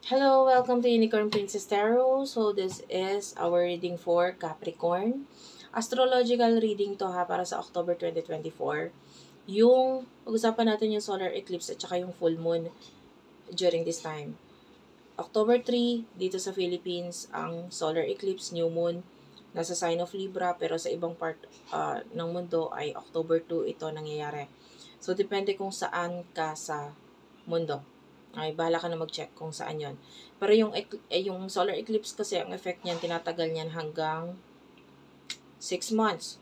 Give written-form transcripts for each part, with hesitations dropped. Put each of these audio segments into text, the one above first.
Hello, welcome to Unicorn Princess Tarot. So this is our reading for Capricorn. Astrological reading to ha para sa October 2024. Yung pag-usapan natin yung solar eclipse at saka yung full moon during this time. October 3, dito sa Philippines, ang solar eclipse, new moon, nasa sign of Libra, pero sa ibang part ng mundo ay October 2 ito nangyayari. So, depende kung saan ka sa mundo. Ay, bahala ka na mag-check kung saan yon. Pero yung solar eclipse kasi, ang effect niyan, tinatagal niyan hanggang 6 months.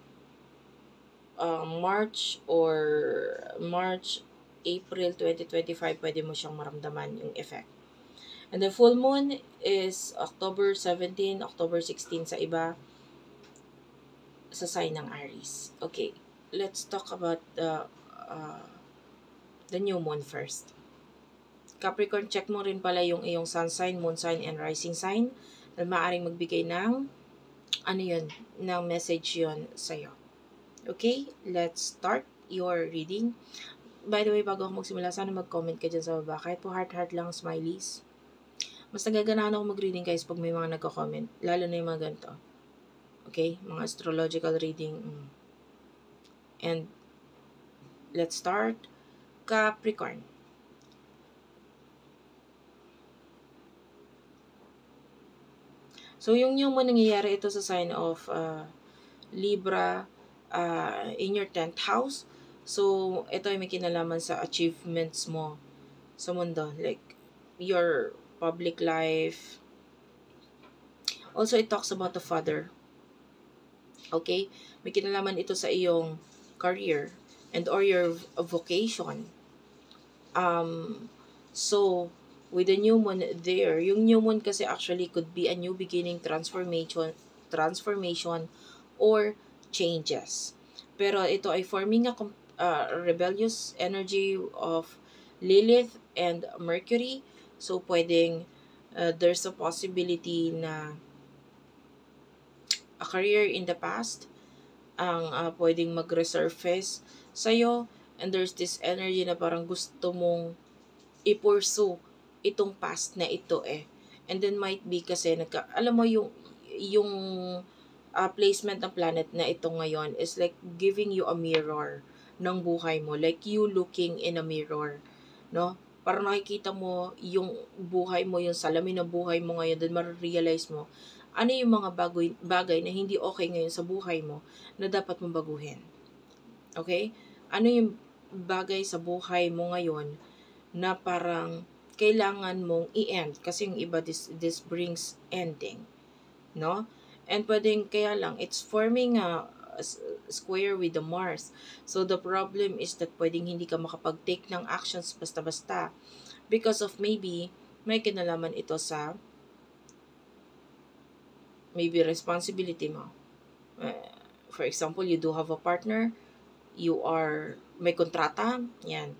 March, April 2025, pwede mo siyang maramdaman yung effect. And the full moon is October 17, October 16 sa iba, sa sign ng Aries. Okay, let's talk about the new moon first. Capricorn, check mo rin pala yung iyong sun sign, moon sign, and rising sign na maaaring magbigay ng ng message yun sa'yo. Okay, let's start your reading. By the way, bago ako magsimula, sana mag-comment ka dyan sa baba. Kahit po heart-heart lang, smileys. Mas nagaganahan ako mag-reading guys pag may mga nagko-comment. Lalo na yung mga ganito. Okay? Mga astrological reading. And let's start. Capricorn. So, yung mo nangyayari ito sa sign of Libra in your 10th house. So, ito ay may kinalaman sa achievements mo sa mundo. Like, your public life. Also, it talks about the father. Okay? May kinalaman ito sa iyong career and or your vocation. So, with the new moon there, yung new moon kasi actually could be a new beginning, transformation or changes. Pero ito ay forming a rebellious energy of Lilith and Mercury. So, pwedeng there's a possibility na a career in the past ang pwedeng mag-resurface sa'yo, and there's this energy na parang gusto mong i-pursue itong past na ito eh. And then might be kasi alam mo yung placement ng planet na ito ngayon is like giving you a mirror ng buhay mo, like you looking in a mirror, no? Para nakikita mo yung buhay mo, yung salamin ng buhay mo ngayon, then ma-realize mo ano yung mga bagay na hindi okay ngayon sa buhay mo na dapat mong baguhin. Okay? Ano yung bagay sa buhay mo ngayon na parang kailangan mong i-end kasi yung iba this brings ending, no? And pwedeng kaya lang it's forming a square with the Mars. So the problem is that pwedeng hindi ka makapag-take ng actions basta-basta because of maybe may kinalaman ito sa maybe responsibility mo. For example, you do have a partner, may kontrata, yan.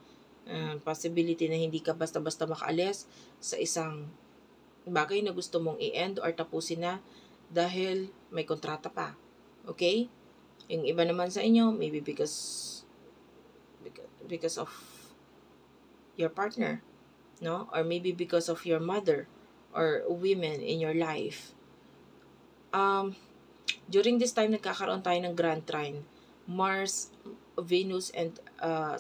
Possibility na hindi ka basta-basta makaalis sa isang bagay na gusto mong i-end or tapusin na dahil may kontrata pa. Okay? Yung iba naman sa inyo, maybe because of your partner, no? Or maybe because of your mother or women in your life. During this time, nagkakaroon tayo ng Grand Trine. Mars, Venus, and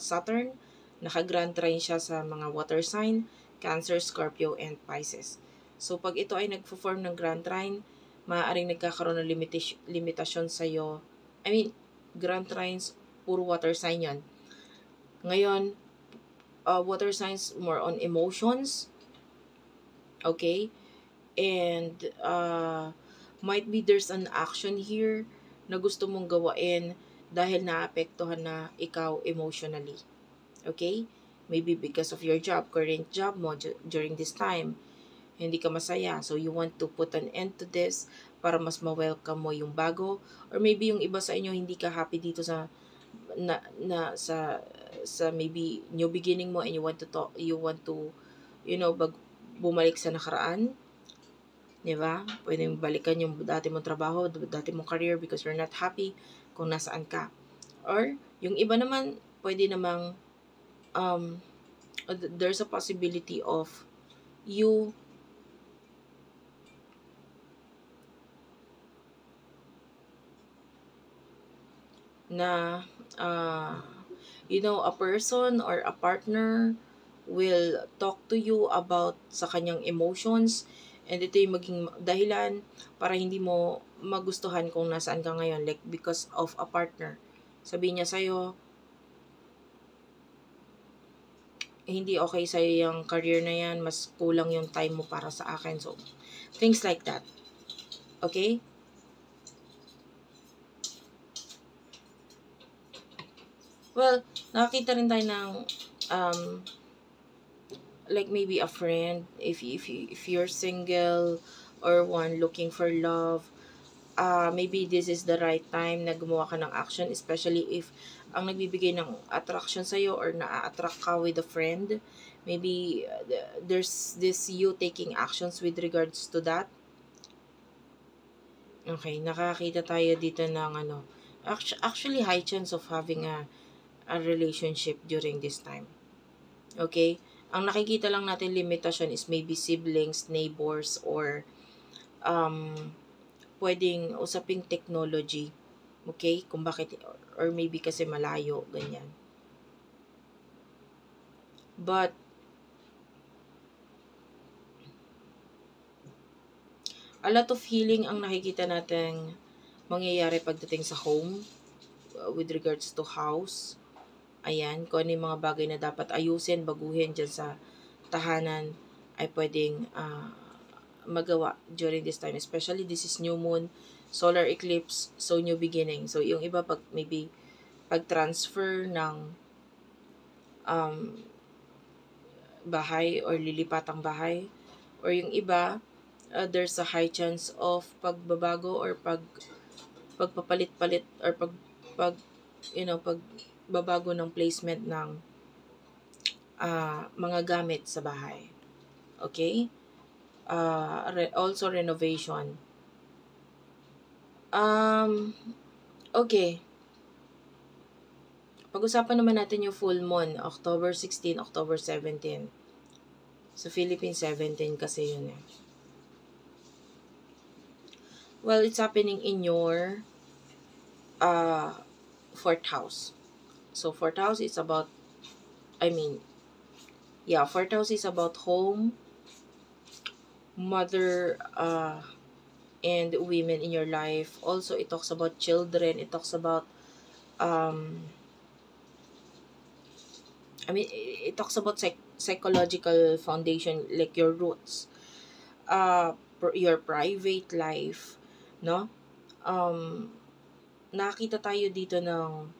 Saturn. Naka-Grand Trine siya sa mga water sign, Cancer, Scorpio, and Pisces. So, pag ito ay nagpo-form ng Grand Trine, maaaring nagkakaroon ng limitasyon sa'yo. I mean, Grand Trines, puro water sign yan. Ngayon, water signs more on emotions. Okay? And, might be there's an action here na gusto mong gawain dahil naapektuhan na ikaw emotionally. Okay? Maybe because of your current job mo during this time, hindi ka masaya. So, you want to put an end to this para mas ma-welcome mo yung bago. Or maybe yung iba sa inyo, hindi ka happy dito sa maybe new beginning mo and you want to bumalik sa nakaraan. Diba? Pwedeng balikan yung dati mong trabaho, dati mong career because you're not happy kung nasaan ka. Or, yung iba naman, pwede namang there's a possibility of you na uh, a person or a partner will talk to you about sa kanyang emotions, and ito yung maging dahilan para hindi mo magustuhan kung nasaan ka ngayon, like because of a partner. Sabihin niya sa'yo, hindi okay sa'yo yung career na yan, mas kulang yung time mo para sa akin. So, things like that. Okay? Well, nakakita rin tayo ng like maybe a friend, if you're single or one looking for love, maybe this is the right time na gumawa ka ng action, especially if ang nagbibigay ng attraction sa'yo or na-attract ka with a friend. Maybe there's this you taking actions with regards to that. Okay, nakakita tayo dito ng actually high chance of having a relationship during this time. Okay? Ang nakikita lang natin limitasyon is maybe siblings, neighbors, or pwedeng usaping technology. Okay? Kung bakit, or maybe kasi malayo, ganyan. But, a lot of healing ang nakikita natin mangyayari pagdating sa home, with regards to house. Ayan, kung ano yung mga bagay na dapat ayusin, baguhin dyan sa tahanan, ay pwedeng magawa during this time. Especially, this is new moon, solar eclipse, so new beginning. So, yung iba, maybe pag-transfer ng bahay or lilipatang bahay. Or yung iba, there's a high chance of pagbabago or pagpapalit-palit or pagbabago ng placement ng mga gamit sa bahay. Okay? Also renovation. Okay. Pag-usapan naman natin yung full moon, October 16, October 17. Sa Philippines, 17 kasi yun eh. Well, it's happening in your fourth house. So, fourth house is about, fourth house is about home, mother, and women in your life. Also, it talks about children. It talks about, it talks about psychological foundation, like your roots, your private life, no? Nakita tayo dito ng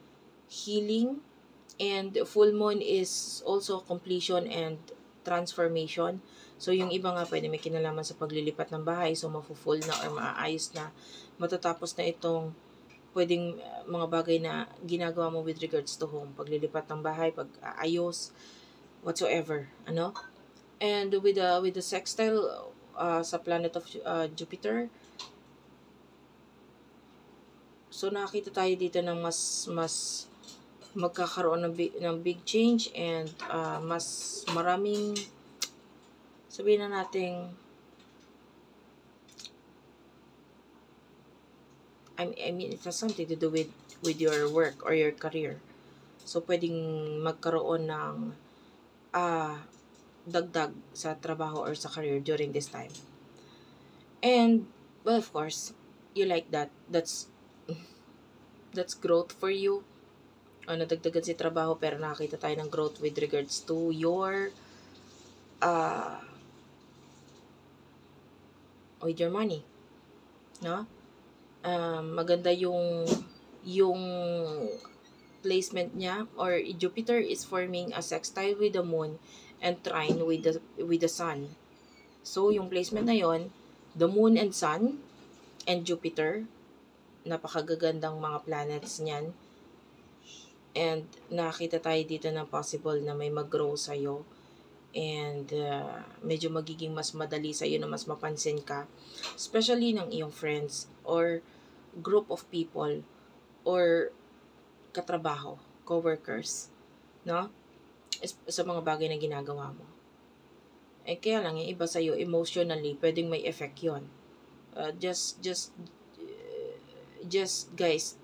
healing, and full moon is also completion and transformation. So, yung iba nga pwede may kinalaman sa paglilipat ng bahay, so mafu-full na or maaayos na, matatapos na itong pwedeng mga bagay na ginagawa mo with regards to home, paglilipat ng bahay, pag-aayos, whatsoever, ano? And with the sextile sa planet of Jupiter, so nakita tayo dito ng mas magkakaroon ng big change, and mas maraming, sabihin na natin, it has something to do with your work or your career. So, pwedeng magkaroon ng dagdag sa trabaho or sa career during this time. And, well, of course, you like that. That's growth for you. Nadagdagan si trabaho, pero nakakita tayo ng growth with regards to your with your money. No? Maganda yung placement niya, or Jupiter is forming a sextile with the moon and trine with the sun. So, yung placement na yon, the moon and sun and Jupiter, napakagagandang mga planets niyan. And nakita tayo dito na possible na may mag-grow sa'yo. And medyo magiging mas madali sa'yo na mas mapansin ka. Especially ng iyong friends or group of people or katrabaho, co-workers. No? Sa mga bagay na ginagawa mo. Kaya lang, yung iba sa'yo, emotionally, pwedeng may effect yon. Just guys,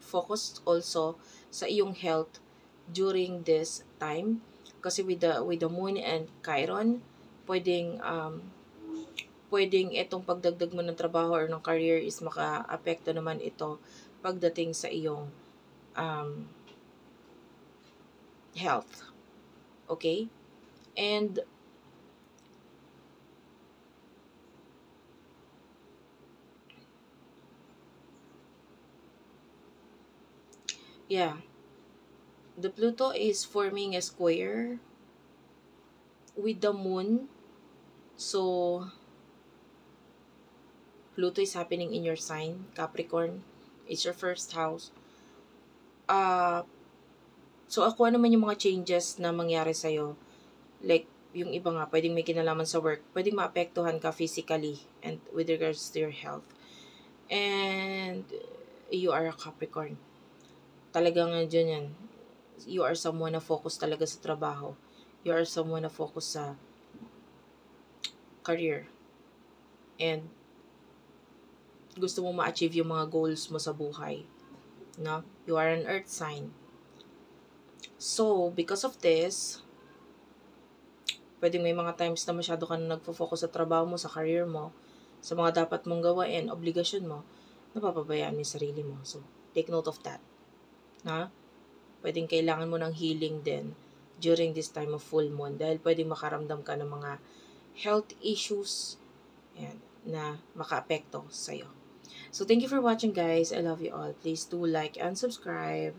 focus also sa iyong health during this time. Kasi with the moon and Chiron, pwedeng itong pagdagdag mo ng trabaho or ng career is maka-apekto naman ito pagdating sa iyong um, health. Okay? And yeah, the Pluto is forming a square with the moon. So Pluto is happening in your sign, Capricorn. It's your first house. Uh, so ako naman yung mga changes na mangyari sa'yo. Like, yung iba nga, pwedeng may kinalaman sa work. Pwedeng maapektuhan ka physically and with regards to your health. And you are a Capricorn. Talagang dyan yan. You are someone na focus talaga sa trabaho. You are someone na focus sa career. And gusto mo ma-achieve yung mga goals mo sa buhay. No? You are an earth sign. So, because of this, pwedeng may mga times na masyado ka na nagfo-focus sa trabaho mo, sa career mo, sa mga dapat mong gawain, obligasyon mo, napapabayaan mo yung sarili mo. So, take note of that. Na? Pwedeng kailangan mo ng healing din during this time of full moon dahil pwedeng makaramdam ka ng mga health issues yan, na makaapekto sa'yo. So, thank you for watching, guys. I love you all. Please do like and subscribe.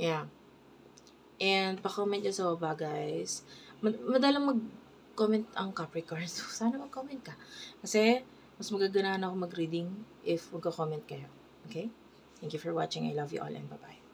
Yeah. And pa-comment nyo sa baba, guys. Madalang mag-comment ang Capricorn. So, sana mag-comment ka. Kasi, mas magaganahan ako mag-reading if magka-comment kayo. Okay? Thank you for watching. I love you all and bye-bye.